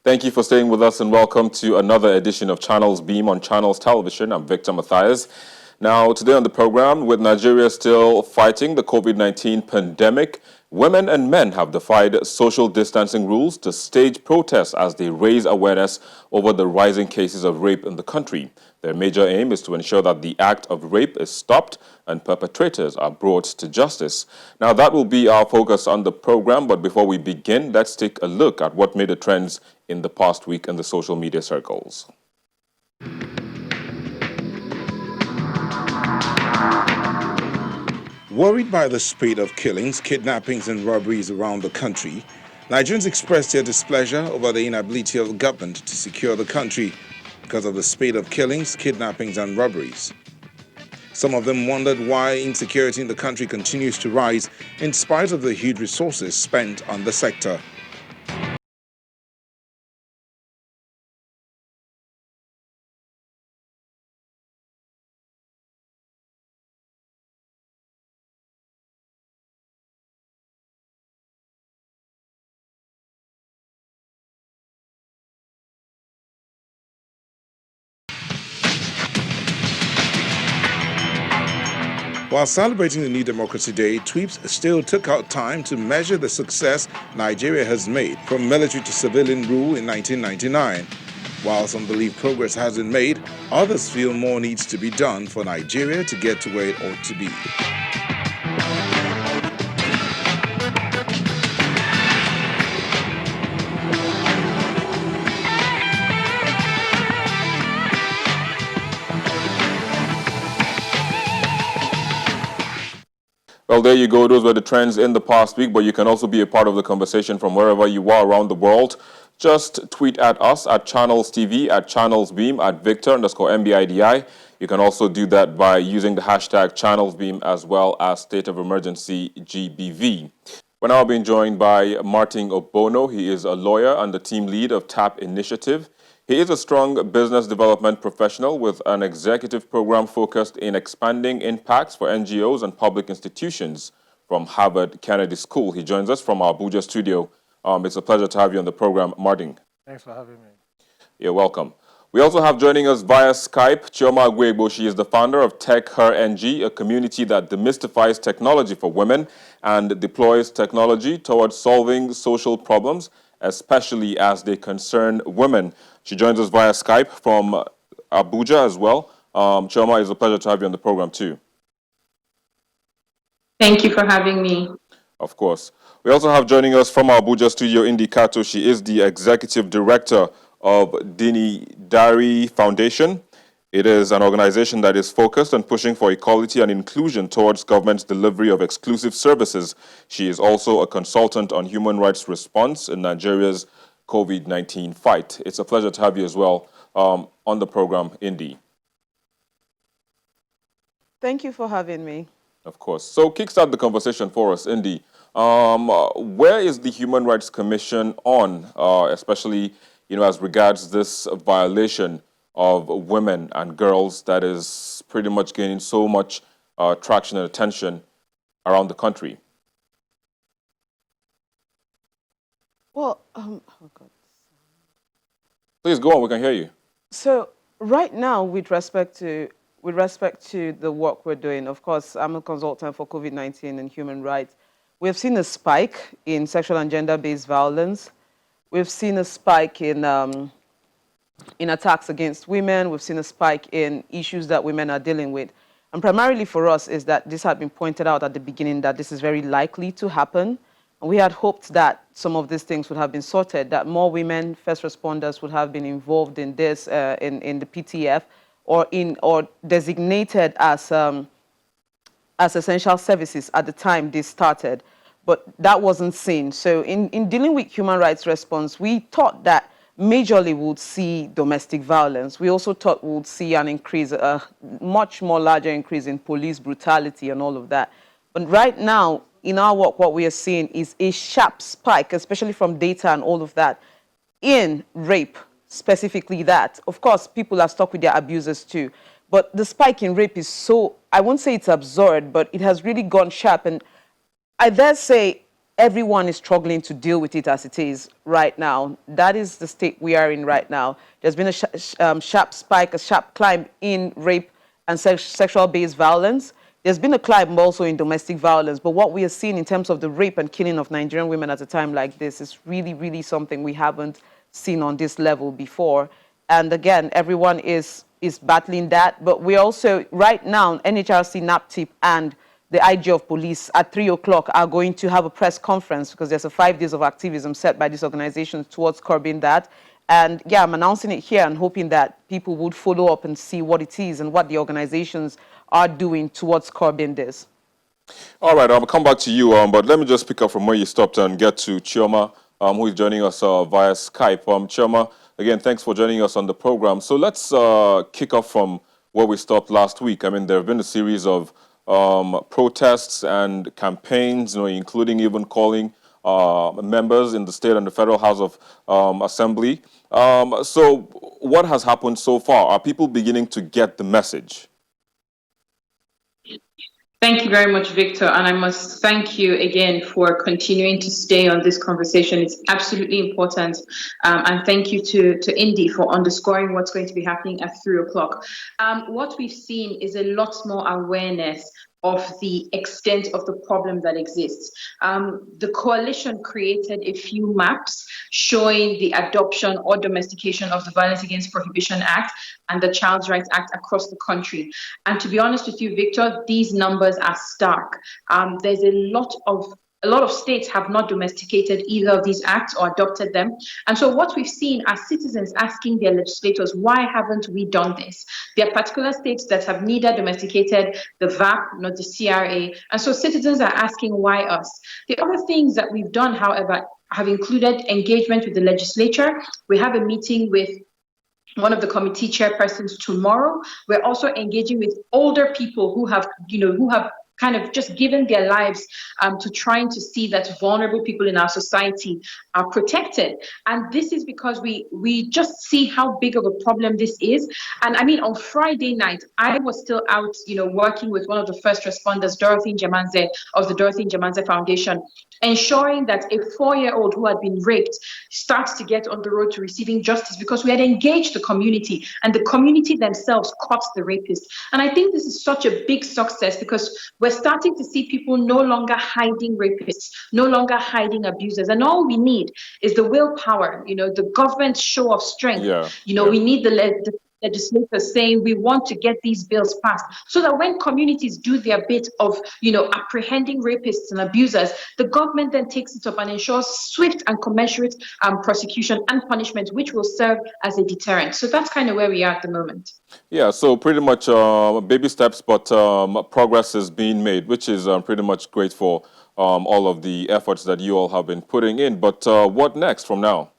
Thank you for staying with us and welcome to another edition of Channels Beam on Channels Television. I'm Victor Matthias. Now, today on the program, with Nigeria still fighting the COVID-19 pandemic, women and men have defied social distancing rules to stage protests as they raise awareness over the rising cases of rape in the country. Their major aim is to ensure that the act of rape is stopped and perpetrators are brought to justice. Now, that will be our focus on the program, but before we begin, let's take a look at what made the trends in the past week in the social media circles. Worried by the spate of killings, kidnappings and robberies around the country, Nigerians expressed their displeasure over the inability of the government to secure the country because of the spate of killings, kidnappings and robberies. Some of them wondered why insecurity in the country continues to rise in spite of the huge resources spent on the sector. While celebrating the New Democracy Day, tweets still took out time to measure the success Nigeria has made from military to civilian rule in 1999. While some believe progress has been made, others feel more needs to be done for Nigeria to get to where it ought to be. Well, there you go. Those were the trends in the past week, but you can also be a part of the conversation from wherever you are around the world. Just tweet at us at Channels TV, at Channels Beam, at Victor_MBIDI. You can also do that by using the hashtag Channels Beam as well as State of Emergency GBV. We're now being joined by Martin Obono. He is a lawyer and the team lead of TAP Initiative. He is a strong business development professional with an executive program focused in expanding impacts for NGOs and public institutions from Harvard Kennedy School. He joins us from our Abuja studio. It's a pleasure to have you on the program, Martin. Thanks for having me. You're welcome. We also have joining us via Skype, Chioma Agwegbo. She is the founder of Tech Her NG, a community that demystifies technology for women and deploys technology towards solving social problems, especially as they concern women. She joins us via Skype from Abuja as well. Chioma, it's a pleasure to have you on the program too. Thank you for having me. Of course. We also have joining us from our Abuja studio, Indi Kato. She is the executive director of Dini Dari Foundation. It is an organization that is focused on pushing for equality and inclusion towards government's delivery of exclusive services. She is also a consultant on human rights response in Nigeria's COVID-19 fight. It's a pleasure to have you as well on the program, Indi. Thank you for having me. Of course. So kickstart the conversation for us, Indi. Where is the Human Rights Commission on, especially as regards this violation of women and girls that is pretty much gaining so much traction and attention around the country? Well, oh God. Please go on, we can hear you. So right now, with respect to the work we're doing, of course, I'm a consultant for COVID-19 and human rights. We've seen a spike in sexual and gender-based violence. We've seen a spike in attacks against women. We've seen a spike in issues that women are dealing with. And primarily for us is that this had been pointed out at the beginning that this is very likely to happen. And we had hoped that some of these things would have been sorted, that more women, first responders, would have been involved in this, in the PTF, or designated as essential services at the time this started. But that wasn't seen. So in dealing with human rights response, we thought that majorly we would see domestic violence. We also thought we would see an increase, a much more larger increase in police brutality and all of that. But right now, in our work, what we are seeing is a sharp spike, especially from data and all of that, in rape, specifically that. Of course, people are stuck with their abusers too. But the spike in rape is so, I won't say it's absurd, but it has really gone sharp. And I dare say everyone is struggling to deal with it as it is right now. That is the state we are in right now. There's been a sharp spike, a sharp climb in rape and sexual-based violence. There's been a climb also in domestic violence, but what we are seeing in terms of the rape and killing of Nigerian women at a time like this is really, really something we haven't seen on this level before. And again, everyone is battling that, but we also, right now, NHRC, NAPTIP, and the IG of police at 3 o'clock are going to have a press conference because there's a 5 days of activism set by these organizations towards curbing that. And yeah, I'm announcing it here and hoping that people would follow up and see what it is and what the organizations are doing towards curbing this. All right, I'll come back to you, but let me just pick up from where you stopped and get to Chioma, who is joining us via Skype. Chioma, again, thanks for joining us on the program. So let's kick off from where we stopped last week. I mean, there have been a series of protests and campaigns, including even calling members in the state and the federal House of Assembly. So what has happened so far? Are people beginning to get the message? Thank you very much, Victor. And I must thank you again for continuing to stay on this conversation. It's absolutely important. And thank you to Indy for underscoring what's going to be happening at 3 o'clock. What we've seen is a lot more awareness of the extent of the problem that exists. The coalition created a few maps showing the adoption or domestication of the Violence Against Prohibition Act and the Child's Rights Act across the country. And to be honest with you, Victor, these numbers are stark. There's a lot of states have not domesticated either of these acts or adopted them. And so what we've seen are citizens asking their legislators, why haven't we done this? There are particular states that have neither domesticated the VAP nor the CRA. And so citizens are asking, why us? The other things that we've done, however, have included engagement with the legislature. We have a meeting with one of the committee chairpersons tomorrow. We're also engaging with older people who have kind of just given their lives to trying to see that vulnerable people in our society are protected. And this is because we just see how big of a problem this is. And I mean, on Friday night, I was still out, working with one of the first responders, Dorothy Njemanze of the Dorothy Njemanze Foundation, ensuring that a 4-year-old who had been raped starts to get on the road to receiving justice, because we had engaged the community and the community themselves caught the rapist. And I think this is such a big success because we're starting to see people no longer hiding rapists, no longer hiding abusers. And all we need is the willpower, the government's show of strength. We need the legislators saying we want to get these bills passed so that when communities do their bit of apprehending rapists and abusers, the government then takes it up and ensures swift and commensurate prosecution and punishment, which will serve as a deterrent. So that's kind of where we are at the moment. Yeah, so pretty much baby steps, but progress is being made, which is pretty much great for all of the efforts that you all have been putting in. But what next from now?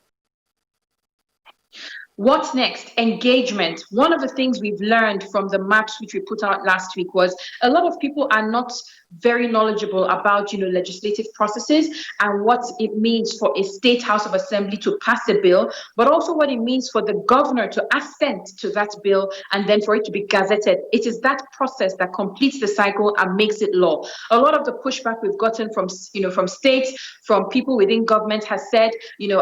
What's next? Engagement. One of the things we've learned from the maps which we put out last week was a lot of people are not very knowledgeable about legislative processes and what it means for a state House of Assembly to pass a bill, but also what it means for the governor to assent to that bill and then for it to be gazetted. It is that process that completes the cycle and makes it law. A lot of the pushback we've gotten from states, from people within government has said,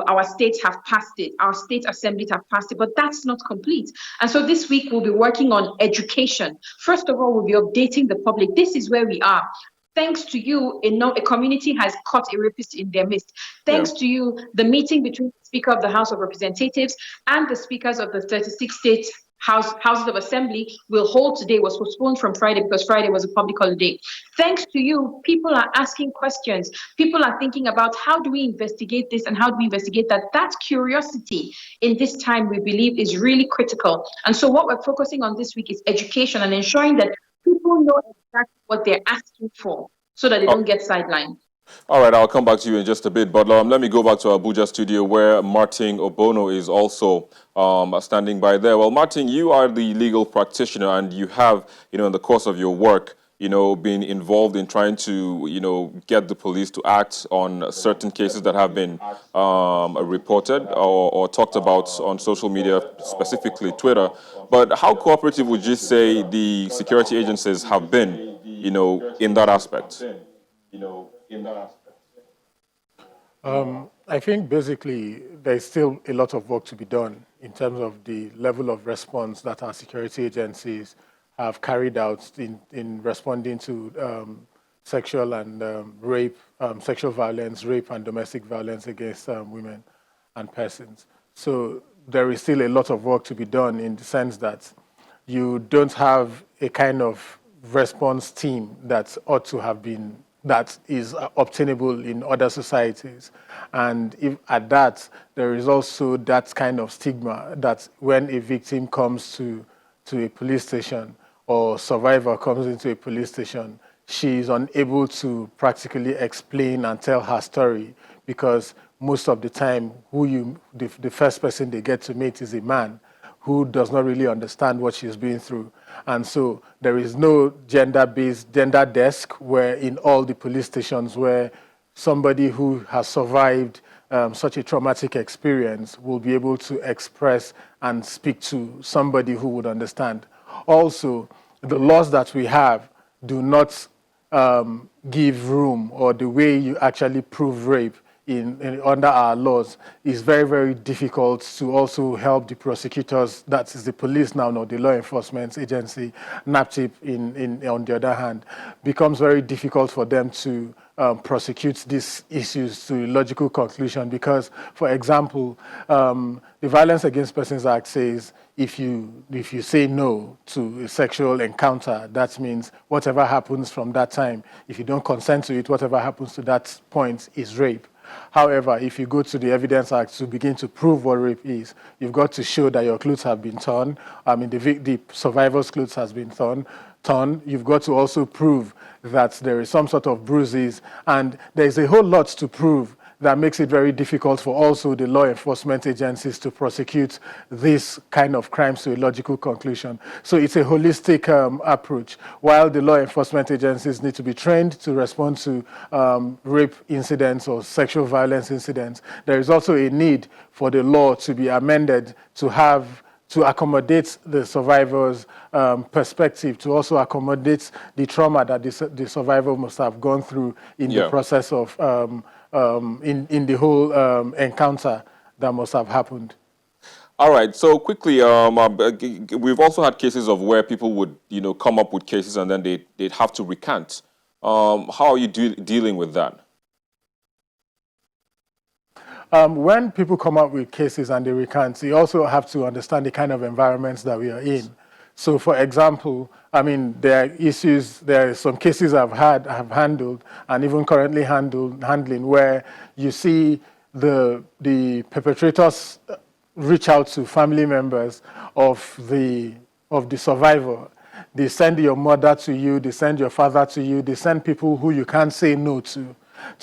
our states have passed it, our state assemblies have passed it, but that's not complete. And so this week we'll be working on education. First of all, we'll be updating the public. This is where we are. Thanks to you, a community has caught a rapist in their midst. Thanks to you, the meeting between the Speaker of the House of Representatives and the speakers of the 36 states Houses of Assembly will hold today was postponed from Friday because Friday was a public holiday. Thanks to you, people are asking questions. People are thinking about how do we investigate this and how do we investigate that. That curiosity in this time, we believe, is really critical. And so what we're focusing on this week is education and ensuring that people know exactly what they're asking for so that they don't get sidelined. All right, I'll come back to you in just a bit, but let me go back to Abuja studio where Martin Obono is also standing by there. Well, Martin, you are the legal practitioner and you have, in the course of your work, been involved in trying to, get the police to act on certain cases that have been reported or talked about on social media, specifically Twitter. But how cooperative would you say the security agencies have been, in that aspect? I think basically there's still a lot of work to be done in terms of the level of response that our security agencies have carried out in responding to sexual and rape, sexual violence, rape and domestic violence against women and persons. So there is still a lot of work to be done in the sense that you don't have a kind of response team that ought to have been, that is obtainable in other societies. And if at that, there is also that kind of stigma that when a victim comes to a police station or survivor comes into a police station, she is unable to practically explain and tell her story because most of the time the first person they get to meet is a man who does not really understand what she's been through. And so there is no gender desk where in all the police stations where somebody who has survived such a traumatic experience will be able to express and speak to somebody who would understand. Also, the laws that we have do not give room, or the way you actually prove rape under our laws is very, very difficult to also help the prosecutors, that is the police now, not the law enforcement agency, NAPTIP on the other hand, becomes very difficult for them to prosecute these issues to a logical conclusion because, for example, the Violence Against Persons Act says if you say no to a sexual encounter, that means whatever happens from that time, if you don't consent to it, whatever happens to that point is rape. However, if you go to the Evidence Act to begin to prove what rape is, you've got to show that your clothes have been torn. I mean, the survivor's clothes has been torn. You've got to also prove that there is some sort of bruises, and there's a whole lot to prove that makes it very difficult for also the law enforcement agencies to prosecute this kind of crimes to a logical conclusion. So it's a holistic approach. While the law enforcement agencies need to be trained to respond to rape incidents or sexual violence incidents, there is also a need for the law to be amended to accommodate the survivor's perspective, to also accommodate the trauma that the survivor must have gone through in the process of in the whole encounter that must have happened. All right. So quickly, we've also had cases of where people would, come up with cases and then they'd have to recant. How are you dealing with that? When people come up with cases and they recant, you also have to understand the kind of environments that we are in. So, for example, I mean, there are some cases I've handled, and even currently handling, where you see the perpetrators reach out to family members of the survivor. They send your mother to you, they send your father to you, they send people who you can't say no to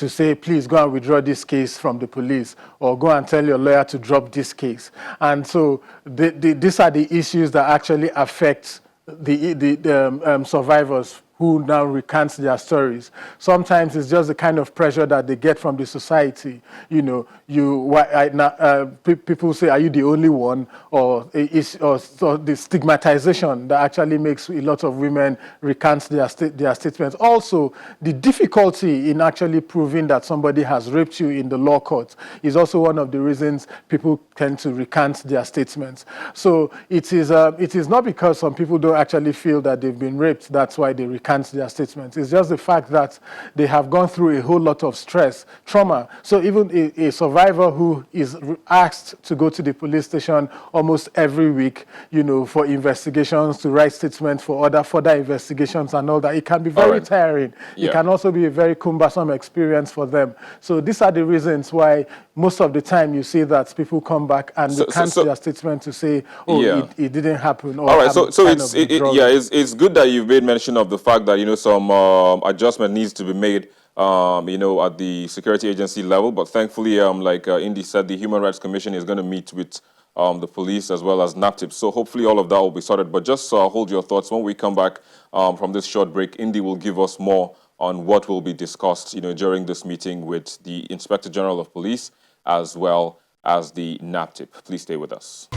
say, please go and withdraw this case from the police, or go and tell your lawyer to drop this case. And so these are the issues that actually affect the survivors who now recant their stories. Sometimes it's just the kind of pressure that they get from the society. People say, are you the only one? Or the stigmatization that actually makes a lot of women recant their statements. Also, the difficulty in actually proving that somebody has raped you in the law court is also one of the reasons people tend to recant their statements. So it is not because some people don't actually feel that they've been raped, that's why they recant their statements. It's just the fact that they have gone through a whole lot of stress, trauma. So even a survivor who is asked to go to the police station almost every week, for investigations, to write statements for further investigations and all that, it can be very tiring. Yeah. It can also be a very cumbersome experience for them. So these are the reasons why most of the time you see that people come back and recant their statement to say, it didn't happen. Or all right, so it's good that you've made mention of the fact that, some adjustment needs to be made, at the security agency level. But thankfully, like Indy said, the Human Rights Commission is going to meet with the police as well as NAPTIP. So hopefully all of that will be sorted. But just hold your thoughts. When we come back from this short break, Indy will give us more on what will be discussed, during this meeting with the Inspector General of Police as well as the NAPTIP. Please stay with us.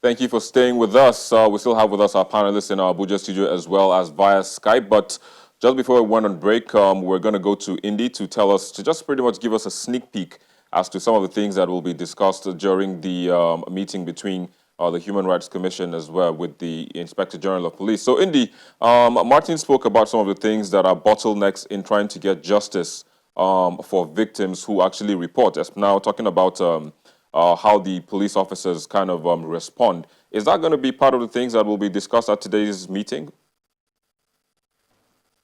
Thank you for staying with us. We still have with us our panelists in our Abuja studio as well as via Skype. But Just before we went on break, we're going to go to Indy to tell us, to just pretty much give us a sneak peek as to some of the things that will be discussed during the meeting between the Human Rights Commission as well with the Inspector General of Police. So, Indy, Martin spoke about some of the things that are bottlenecks in trying to get justice for victims who actually report. As now talking about how the police officers kind of respond. Is that going to be part of the things that will be discussed at today's meeting?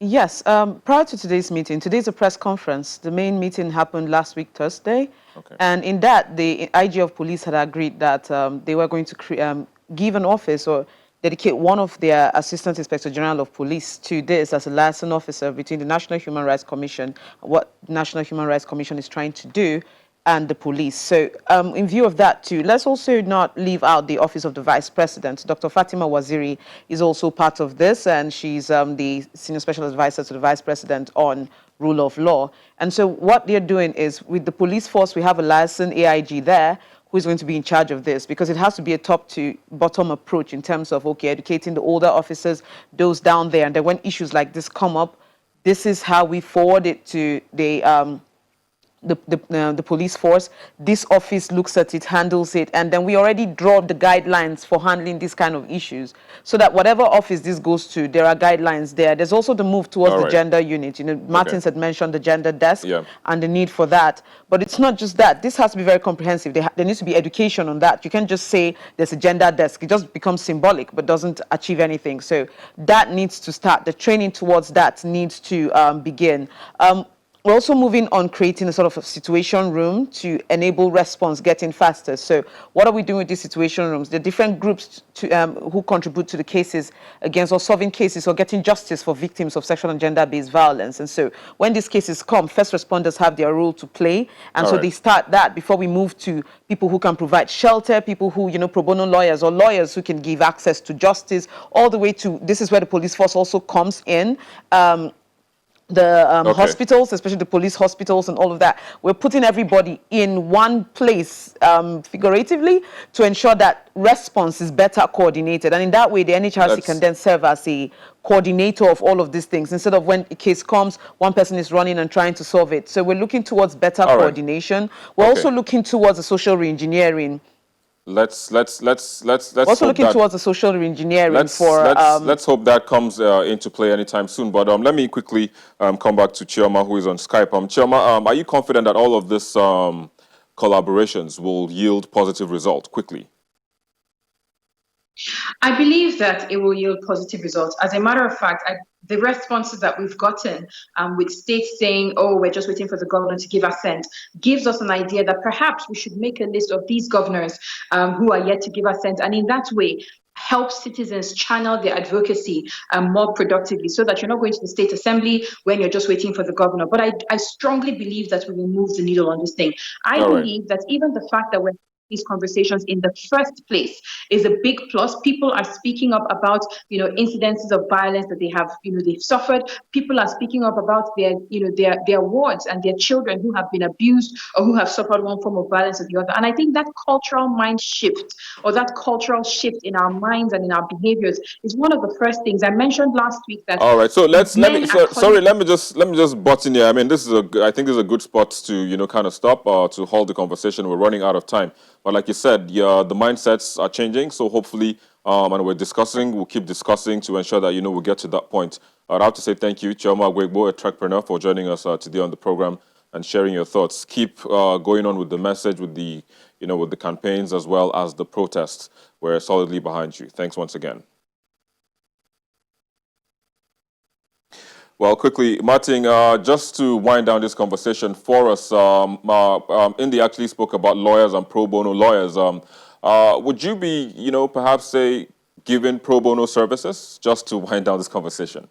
Yes, prior to today's meeting, today's a press conference. The main meeting happened last week, Thursday. Okay. And in that, the IG of police had agreed that they were going to give an office or dedicate one of their Assistant Inspector General of Police to this as a liaison officer between the National Human Rights Commission, what the National Human Rights Commission is trying to do, and the police. So in view of that too, let's also not leave out the Office of the Vice President. Dr. Fatima Waziri is also part of this, and she's the Senior Special Advisor to the Vice President on rule of law. And so what they're doing is, with the police force, we have a licensed AIG there who is going to be in charge of this, because it has to be a top-to-bottom approach in terms of, okay, educating the older officers, those down there, and then when issues like this come up, this is how we forward it to the police force. This office looks at it, handles it, and then we already draw the guidelines for handling these kind of issues, so that whatever office this goes to, there are guidelines there. There's also the move towards the gender unit. You know, Martins had mentioned the gender desk and the need for that. But it's not just that. This has to be very comprehensive. There needs to be education on that. You can't just say there's a gender desk. It just becomes symbolic but doesn't achieve anything. So that needs to start. The training towards that needs to begin. We're also moving on creating a sort of a situation room to enable response getting faster. So what are we doing with these situation rooms? There are different groups who contribute to the cases against, or solving cases or getting justice for victims of sexual and gender-based violence. And so when these cases come, first responders have their role to play. And so they start that before we move to people who can provide shelter, people who, you know, pro bono lawyers or lawyers who can give access to justice, all the way to, this is where the police force also comes in. The hospitals, especially the police hospitals and all of that, we're putting everybody in one place, figuratively, to ensure that response is better coordinated. And in that way, the NHRC can then serve as a coordinator of all of these things, instead of when a case comes, one person is running and trying to solve it. So we're looking towards better coordination. We're also looking towards the social reengineering. Let's also looking towards the social reengineering let's hope that comes into play anytime soon. But let me quickly come back to Chioma, who is on Skype. Chioma, are you confident that all of this collaborations will yield positive results quickly? I believe that it will yield positive results. As a matter of fact, the responses that we've gotten with states saying, oh, we're just waiting for the governor to give assent, gives us an idea that perhaps we should make a list of these governors who are yet to give assent, and in that way help citizens channel their advocacy more productively, so that you're not going to the state assembly when you're just waiting for the governor. But I strongly believe that we will move the needle on this thing. I believe that even the fact that we're these conversations in the first place is a big plus. People are speaking up about, you know, incidences of violence that they have, you know, they've suffered. People are speaking up about their, you know, their wards and their children who have been abused or who have suffered one form of violence or the other. And I think that cultural mind shift, or that cultural shift in our minds and in our behaviors, is one of the first things I mentioned last week. That all right, so let me just butt in here. I mean, I think this is a good spot to, you know, kind of stop to hold the conversation. We're running out of time. But like you said, the mindsets are changing. So hopefully, and we'll keep discussing to ensure that, you know, we'll get to that point. I'd have to say thank you, Chioma Gwegbo, a trackpreneur, for joining us today on the program and sharing your thoughts. Keep going on with the message, with the, you know, with the campaigns as well as the protests. We're solidly behind you. Thanks once again. Well, quickly, Martin, just to wind down this conversation for us, Indy actually spoke about lawyers and pro bono lawyers. Would you be, you know, perhaps say, giving pro bono services, just to wind down this conversation?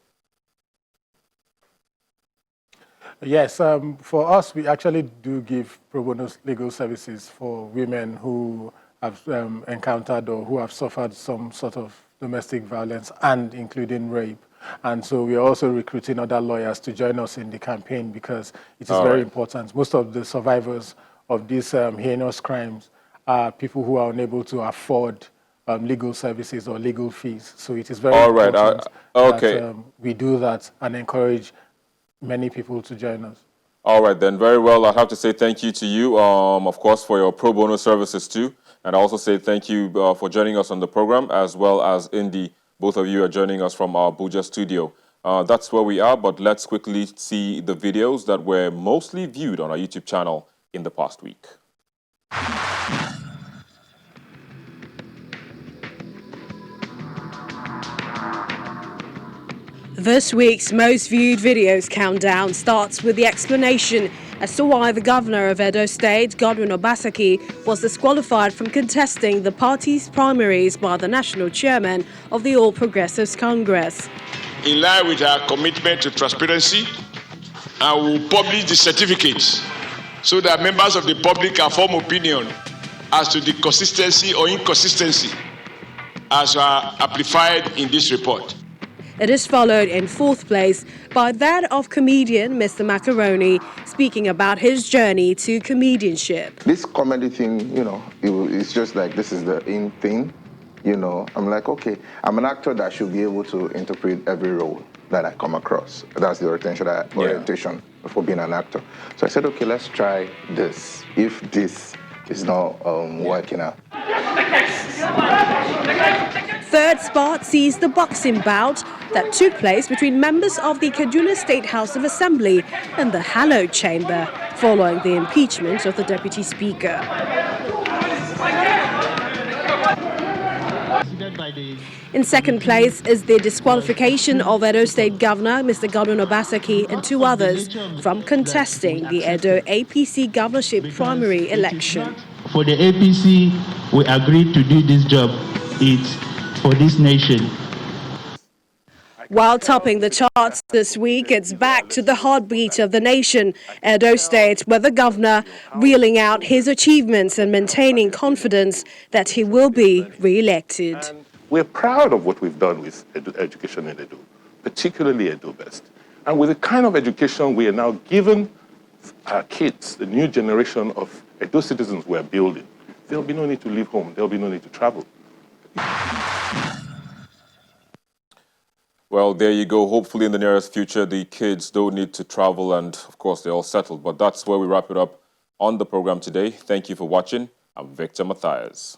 Yes, for us, we actually do give pro bono legal services for women who have encountered or who have suffered some sort of domestic violence, and including rape. And so we are also recruiting other lawyers to join us in the campaign, because it is very important. Most of the survivors of these heinous crimes are people who are unable to afford legal services or legal fees. So it is very All right. important Okay. that we do that and encourage many people to join us. All right, then. Very well. I have to say thank you to you, of course, for your pro bono services too. And I also say thank you for joining us on the program, as well as Indy. Both of you are joining us from our Abuja studio. That's where we are, but let's quickly see the videos that were mostly viewed on our YouTube channel in the past week. This week's most viewed videos countdown starts with the explanation as to why the governor of Edo State, Godwin Obaseki, was disqualified from contesting the party's primaries by the national chairman of the All Progressives Congress. In line with our commitment to transparency, I will publish the certificates so that members of the public can form opinion as to the consistency or inconsistency as are amplified in this report. It is followed in fourth place by that of comedian Mr. Macaroni, speaking about his journey to comedianship. This comedy thing, it's just like this is the in thing, I'm like, okay, I'm an actor that should be able to interpret every role that I come across. That's the orientation for being an actor. So I said, okay, let's try this. If this is not working out. Third spot sees the boxing bout that took place between members of the Kaduna State House of Assembly and the hallowed chamber following the impeachment of the Deputy Speaker. In second place is the disqualification of Edo State Governor Mr. Godwin Obaseki and two others from contesting the Edo APC governorship primary election. For the APC, we agreed to do this job. It's for this nation. While topping the charts this week, it's back to the heartbeat of the nation, Edo State, where the governor reeling out his achievements and maintaining confidence that he will be re-elected. We're proud of what we've done with education in Edo, particularly Edo Best. And with the kind of education we are now giving our kids, the new generation of Edo citizens we're building, there'll be no need to leave home, there'll be no need to travel. Well, there you go. Hopefully in the nearest future, the kids don't need to travel and, of course, they're all settled. But that's where we wrap it up on the program today. Thank you for watching. I'm Victor Matthias.